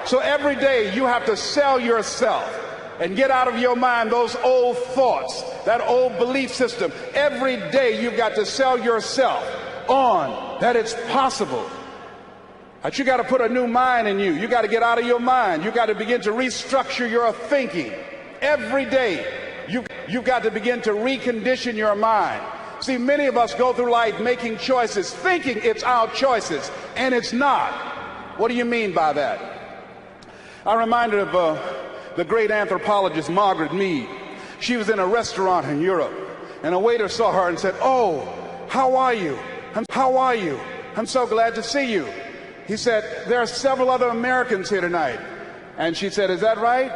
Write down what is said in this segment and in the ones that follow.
So every day you have to sell yourself and get out of your mind those old thoughts, that old belief system. Every day you've got to sell yourself on that it's possible. That you got to put a new mind in you. You got to get out of your mind. You got to begin to restructure your thinking. Every day you've got to begin to recondition your mind. See, many of us go through life making choices, thinking it's our choices, and it's not. What do you mean by that? I'm reminded of the great anthropologist Margaret Mead. She was in a restaurant in Europe, and a waiter saw her and said, "Oh, how are you? How are you? I'm so glad to see you." He said, "There are several other Americans here tonight." And she said, "Is that right?"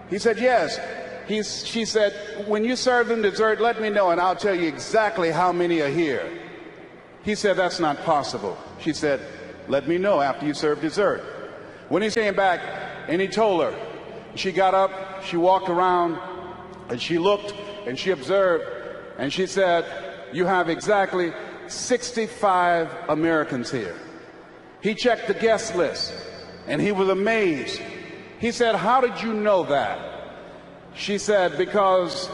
He said, "Yes." She said, "When you serve them dessert, let me know and I'll tell you exactly how many are here." He said, "That's not possible." She said, "Let me know after you serve dessert." When he came back and he told her, she got up, she walked around, and she looked and she observed, and she said, "You have exactly 65 Americans here." He checked the guest list and he was amazed. He said, "How did you know that?" She said, "Because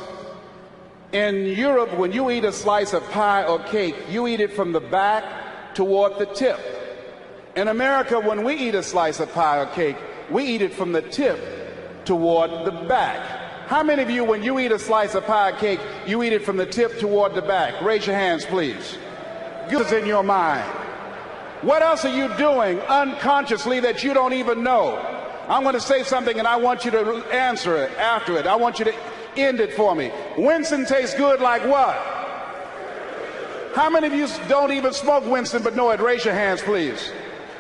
in Europe, when you eat a slice of pie or cake, you eat it from the back toward the tip. In America, when we eat a slice of pie or cake, we eat it from the tip toward the back." How many of you, when you eat a slice of pie or cake, you eat it from the tip toward the back? Raise your hands, please. What's in your mind? What else are you doing unconsciously that you don't even know? I'm going to say something and I want you to answer it after it. I want you to end it for me. Winston tastes good like what? How many of you don't even smoke Winston but know it? Raise your hands, please.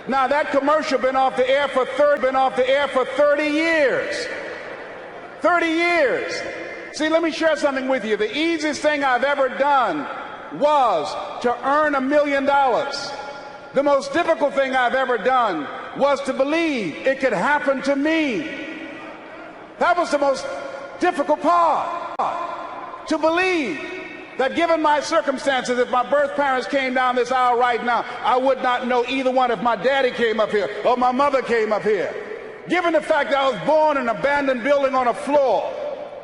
Now that commercial been off the air for 30 years. 30 years. See, let me share something with you. The easiest thing I've ever done was to earn $1 million. The most difficult thing I've ever done was to believe it could happen to me. That was the most difficult part. To believe that given my circumstances, if my birth parents came down this aisle right now, I would not know either one if my daddy came up here or my mother came up here. Given the fact that I was born in an abandoned building on a floor,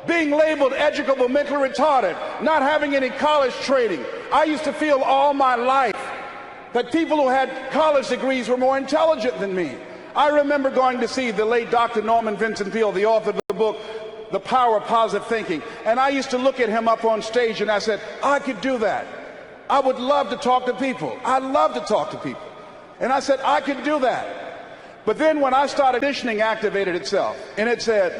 being labeled educable, mentally retarded, not having any college training, I used to feel all my life that people who had college degrees were more intelligent than me. I remember going to see the late Dr. Norman Vincent Peale, the author of the book, The Power of Positive Thinking. And I used to look at him up on stage and I said, I could do that. I would love to talk to people. I love to talk to people. And I said, I could do that. But then when I started conditioning activated itself and it said,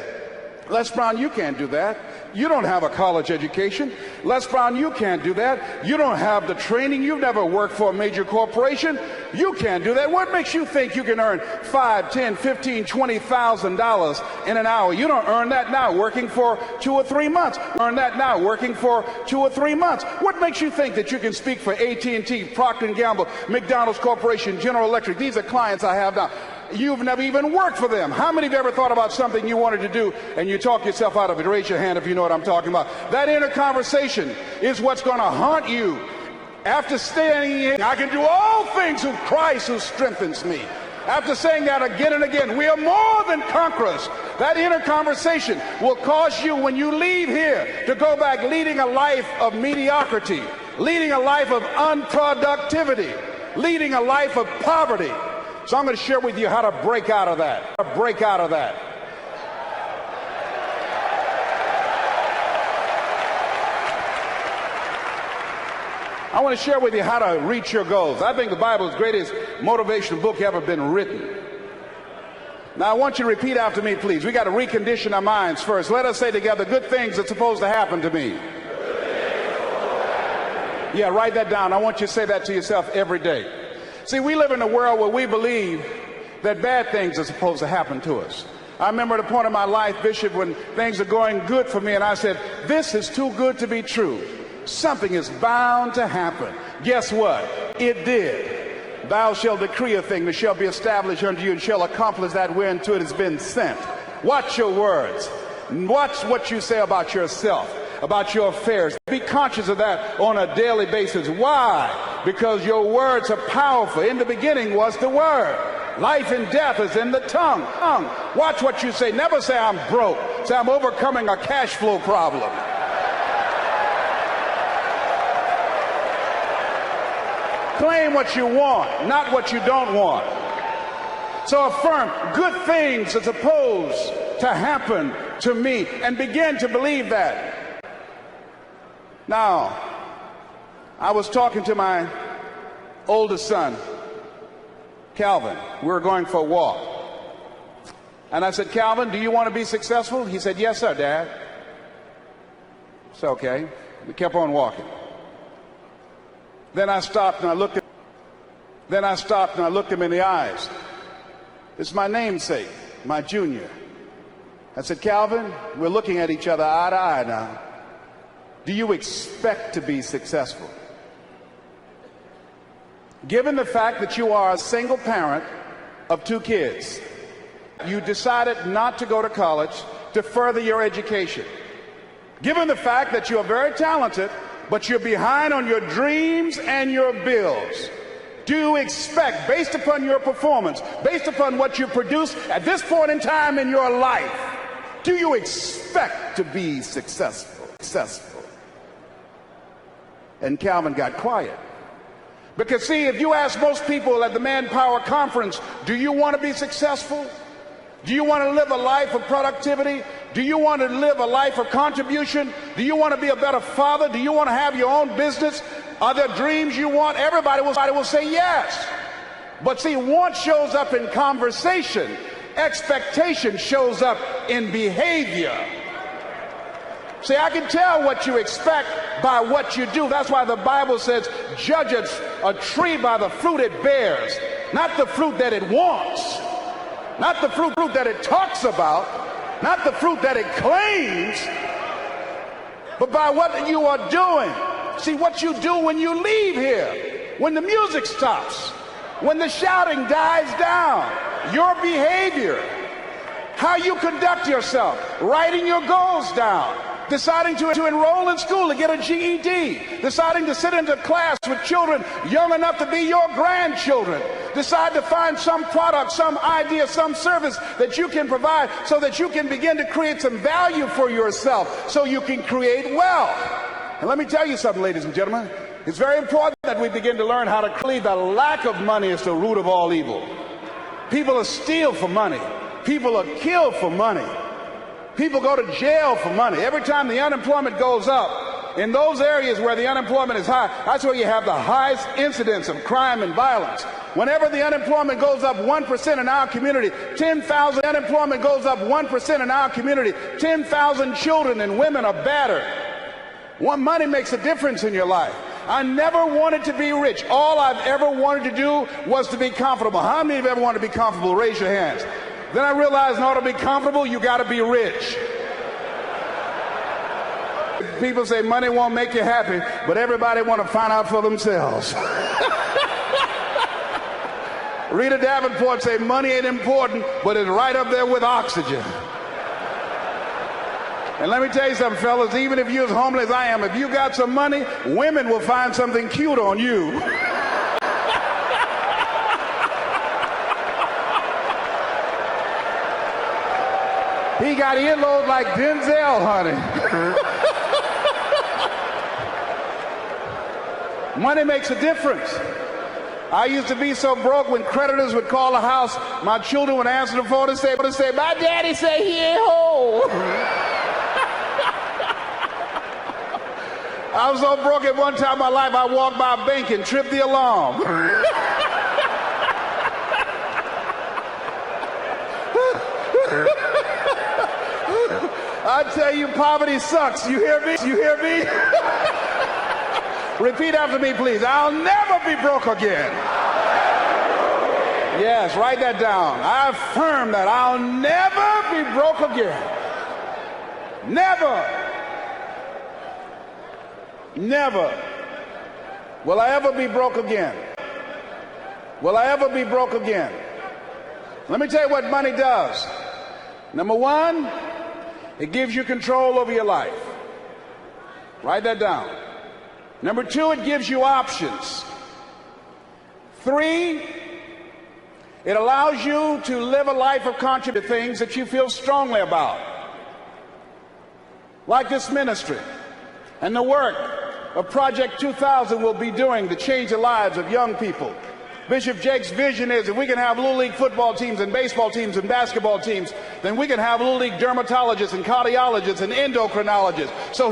Les Brown, you can't do that. You don't have a college education. Les Brown, you can't do that. You don't have the training. You've never worked for a major corporation. You can't do that. What makes you think you can earn $5, $10, $15, $20,000 in an hour? You don't earn that now working for 2 or 3 months. Earn that now working for 2 or 3 months. What makes you think that you can speak for AT&T, Procter & Gamble, McDonald's Corporation, General Electric? These are clients I have now. You've never even worked for them. How many of you ever thought about something you wanted to do and you talk yourself out of it? Raise your hand if you know what I'm talking about. That inner conversation is what's going to haunt you. After standing here, I can do all things through Christ who strengthens me. After saying that again and again, we are more than conquerors. That inner conversation will cause you, when you leave here, to go back leading a life of mediocrity, leading a life of unproductivity, leading a life of poverty. So I'm going to share with you how to break out of that. I want to share with you how to reach your goals. I think the Bible is the greatest motivational book ever been written. Now I want you to repeat after me, please. We got to recondition our minds first. Let us say together, good things are supposed to happen to me. Yeah, write that down. I want you to say that to yourself every day. See, we live in a world where we believe that bad things are supposed to happen to us. I remember at a point in my life, Bishop, when things are going good for me, and I said, this is too good to be true. Something is bound to happen. Guess what? It did. Thou shalt decree a thing that shall be established unto you and shall accomplish that whereunto it has been sent. Watch your words. Watch what you say about yourself, about your affairs. Be conscious of that on a daily basis. Why? Because your words are powerful. In the beginning was the Word. Life and death is in the tongue. Watch what you say. Never say I'm broke. Say I'm overcoming a cash flow problem. Claim what you want, not what you don't want. So affirm good things are supposed to happen to me and begin to believe that. Now, I was talking to my oldest son, Calvin. We were going for a walk. And I said, Calvin, do you want to be successful? He said, yes, sir, Dad. It's okay. We kept on walking. Then I stopped and I looked him in the eyes. It's my namesake, my junior. I said, Calvin, we're looking at each other eye to eye now. Do you expect to be successful? Given the fact that you are a single parent of 2 kids, you decided not to go to college to further your education. Given the fact that you are very talented, but you're behind on your dreams and your bills, do you expect, based upon your performance, based upon what you produce at this point in time in your life, do you expect to be successful? And Calvin got quiet. Because see, if you ask most people at the Manpower Conference, do you want to be successful? Do you want to live a life of productivity? Do you want to live a life of contribution? Do you want to be a better father? Do you want to have your own business? Are there dreams you want? Everybody will say yes. But see, want shows up in conversation. Expectation shows up in behavior. See, I can tell what you expect by what you do. That's why the Bible says, judge a tree by the fruit it bears, not the fruit that it wants, not the fruit that it talks about, not the fruit that it claims, but by what you are doing. See, what you do when you leave here, when the music stops, when the shouting dies down, your behavior, how you conduct yourself, writing your goals down, deciding to enroll in school to get a GED, deciding to sit into class with children young enough to be your grandchildren, decide to find some product, some idea, some service that you can provide so that you can begin to create some value for yourself so you can create wealth. And let me tell you something, ladies and gentlemen, it's very important that we begin to learn how to believe the lack of money is the root of all evil. People are steal for money. People are killed for money. People go to jail for money. Every time the unemployment goes up, in those areas where the unemployment is high, that's where you have the highest incidence of crime and violence. Whenever the unemployment goes up 1% in our community, 10,000 unemployment goes up 1% in our community, 10,000 children and women are battered. Money makes a difference in your life. I never wanted to be rich. All I've ever wanted to do was to be comfortable. How many of you ever wanted to be comfortable? Raise your hands. Then I realized in order to be comfortable, you got to be rich. People say money won't make you happy, but everybody want to find out for themselves. Rita Davenport say money ain't important, but it's right up there with oxygen. And let me tell you something, fellas, even if you're as homeless as I am, if you got some money, women will find something cute on you. He got earlobes like Denzel, honey. Money makes a difference. I used to be so broke when creditors would call the house, my children would answer the phone and say, my daddy say he ain't home. I was so broke at one time in my life, I walked by a bank and tripped the alarm. I tell you, poverty sucks. You hear me? You hear me? Repeat after me, please. I'll never be broke again. Yes, write that down. I affirm that I'll never be broke again. Never. Never will I ever be broke again. Will I ever be broke again? Let me tell you what money does. Number one, it gives you control over your life. Write that down. Number two, it gives you options. 3, It allows you to live a life of contributing to things that you feel strongly about, like this ministry and the work of Project 2000 will be doing to change the lives of young people. Bishop Jake's vision is if we can have Little League football teams and baseball teams and basketball teams, then we can have Little League dermatologists and cardiologists and endocrinologists. So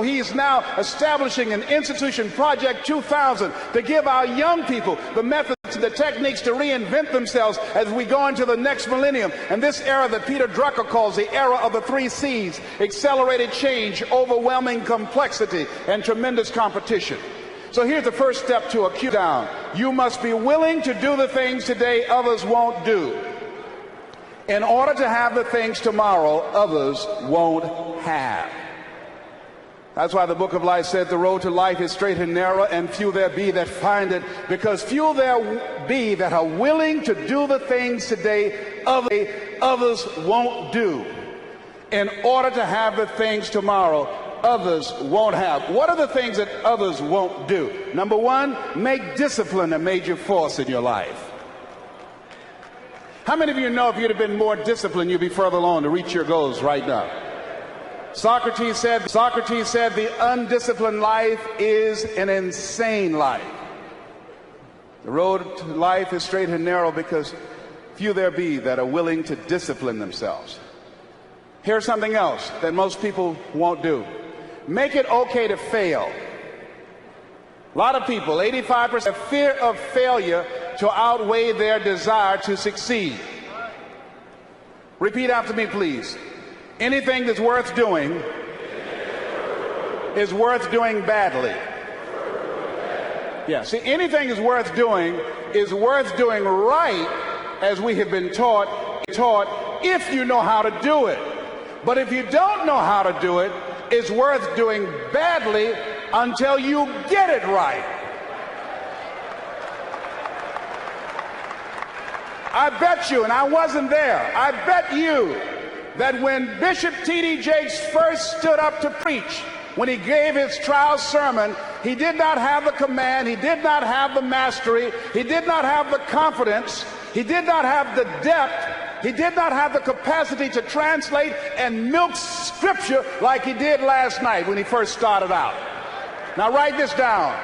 he's now establishing an institution, Project 2000, to give our young people the methods and the techniques to reinvent themselves as we go into the next millennium. And this era that Peter Drucker calls the era of the 3 C's: accelerated change, overwhelming complexity, and tremendous competition. So here's the first step to a cue down. You must be willing to do the things today others won't do, in order to have the things tomorrow others won't have. That's why the book of life said the road to life is straight and narrow, and few there be that find it, because few there be that are willing to do the things today others won't do, in order to have the things tomorrow others won't have. What are the things that others won't do? Number one, make discipline a major force in your life. How many of you know if you'd have been more disciplined, you'd be further along to reach your goals right now? Socrates said the undisciplined life is an insane life. The road to life is straight and narrow because few there be that are willing to discipline themselves. Here's something else that most people won't do. Make it okay to fail. A lot of people, 85%, have fear of failure to outweigh their desire to succeed. Repeat after me, please. Anything that's worth doing is worth doing badly. Yeah, see, anything that's worth doing is worth doing right, as we have been taught if you know how to do it. But if you don't know how to do it, it's worth doing badly until you get it right. I bet you, and I wasn't there, I bet you that when Bishop T.D. Jakes first stood up to preach, when he gave his trial sermon, he did not have the command, he did not have the mastery, he did not have the confidence, he did not have the depth, he did not have the capacity to translate and milk scripture like he did last night when he first started out. Now write this down.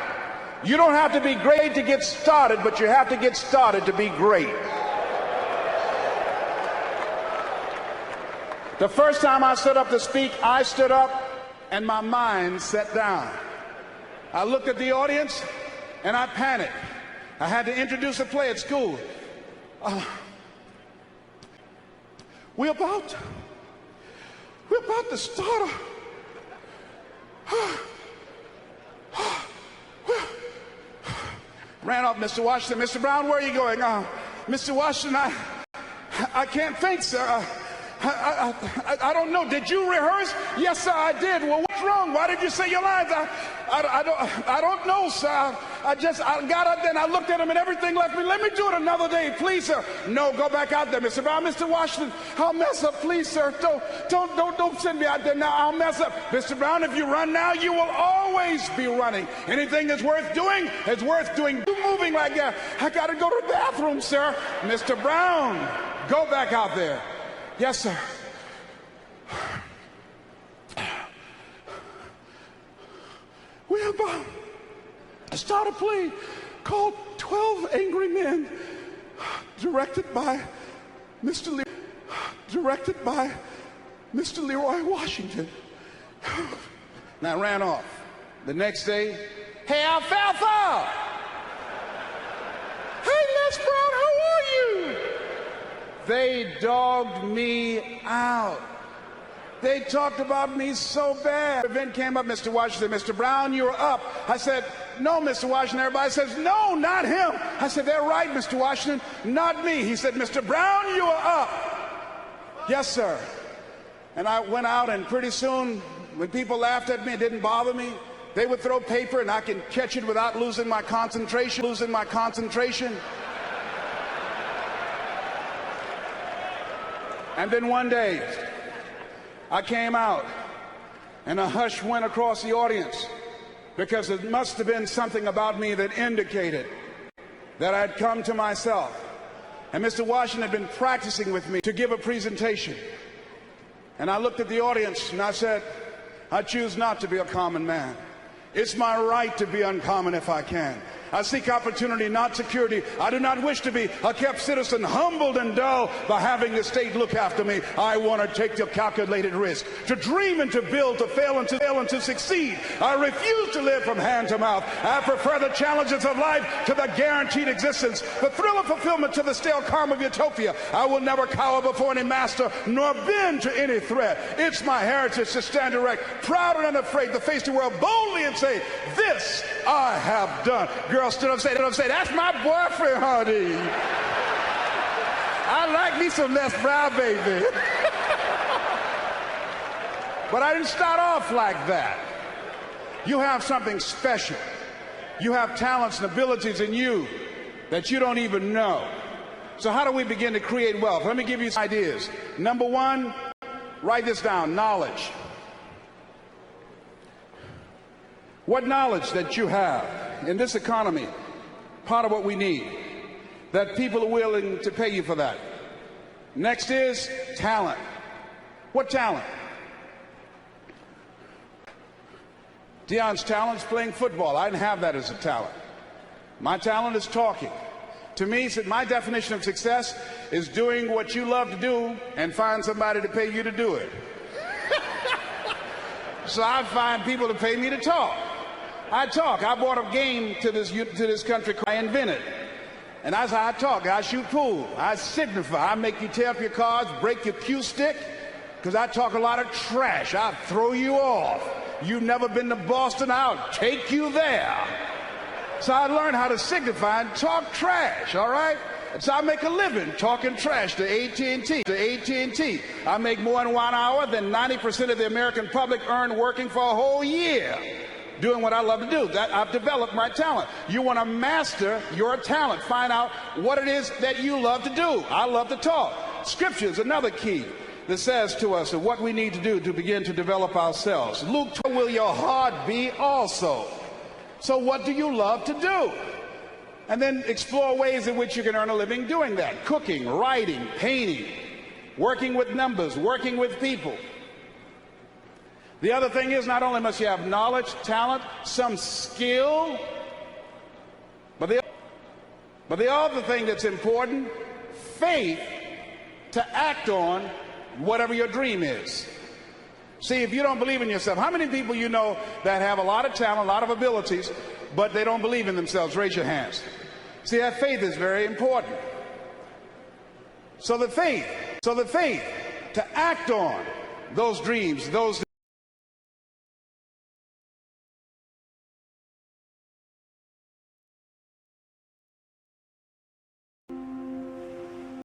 You don't have to be great to get started, but you have to get started to be great. The first time I stood up to speak, I stood up and my mind sat down. I looked at the audience and I panicked. I had to introduce a play at school. We're about to start ran off, Mr. Washington. Mr. Brown, where are you going? Mr. Washington, I can't think, sir. I don't know. Did you rehearse? Yes, sir, I did. Well, what's wrong? Why did you say your lines? I don't know, sir. I got up there and I looked at him and everything left me. Let me do it another day, please, sir. No, go back out there, Mr. Brown. Mr. Washington, I'll mess up, please, sir. Don't send me out there now. I'll mess up. Mr. Brown, if you run now, you will always be running. Anything that's worth doing is worth doing. You moving like that. I got to go to the bathroom, sir. Mr. Brown, go back out there. Yes, sir. We're about to start a play called 12 Angry Men, directed by Mr. Leroy Washington. And I ran off. The next day, hey, Alfalfa! Hey, Les Brown, how are you? They dogged me out. They talked about me so bad. The event came up, Mr. Washington, Mr. Brown, you're up. I said, no, Mr. Washington. Everybody says, no, not him. I said, they're right, Mr. Washington, not me. He said, Mr. Brown, you are up. Yes, sir. And I went out, and pretty soon, when people laughed at me, it didn't bother me. They would throw paper, and I could catch it without losing my concentration. And then one day, I came out, and a hush went across the audience, because it must have been something about me that indicated that I'd come to myself. And Mr. Washington had been practicing with me to give a presentation. And I looked at the audience and I said, I choose not to be a common man. It's my right to be uncommon if I can. I seek opportunity, not security. I do not wish to be a kept citizen, humbled and dull by having the state look after me. I want to take the calculated risk, to dream and to build, to fail and to succeed. I refuse to live from hand to mouth. I prefer the challenges of life to the guaranteed existence, the thrill of fulfillment to the stale calm of utopia. I will never cower before any master, nor bend to any threat. It's my heritage to stand erect, proud and unafraid, to face the world boldly and say, this I have done. Girl stood up and said, that's my boyfriend, honey. I like me some Les Brown, baby. But I didn't start off like that. You have something special. You have talents and abilities in you that you don't even know. So how do we begin to create wealth? Let me give you some ideas. Number one, write this down, knowledge. What knowledge that you have in this economy, part of what we need, that people are willing to pay you for that. Next is talent. What talent? Dion's talent is playing football. I didn't have that as a talent. My talent is talking. To me, my definition of success is doing what you love to do and find somebody to pay you to do it. So I find people to pay me to talk. I talk. I brought a game to this country I invented. And that's how I talk. I shoot pool. I signify. I make you tear up your cards, break your cue stick, because I talk a lot of trash. I'll throw you off. You've never been to Boston, I'll take you there. So I learned how to signify and talk trash, all right? So I make a living talking trash to AT&T. I make more in 1 hour than 90% of the American public earn working for a whole year, doing what I love to do. That I've developed my talent. You want to master your talent. Find out what it is that you love to do. I love to talk. Scripture is another key that says to us what we need to do to begin to develop ourselves. Luke, will your heart be also? So what do you love to do? And then explore ways in which you can earn a living doing that. Cooking, writing, painting, working with numbers, working with people. The other thing is, not only must you have knowledge, talent, some skill, but the other thing that's important, faith to act on whatever your dream is. See, if you don't believe in yourself, how many people you know that have a lot of talent, a lot of abilities, but they don't believe in themselves? Raise your hands. See, that faith is very important. So the faith to act on those dreams, those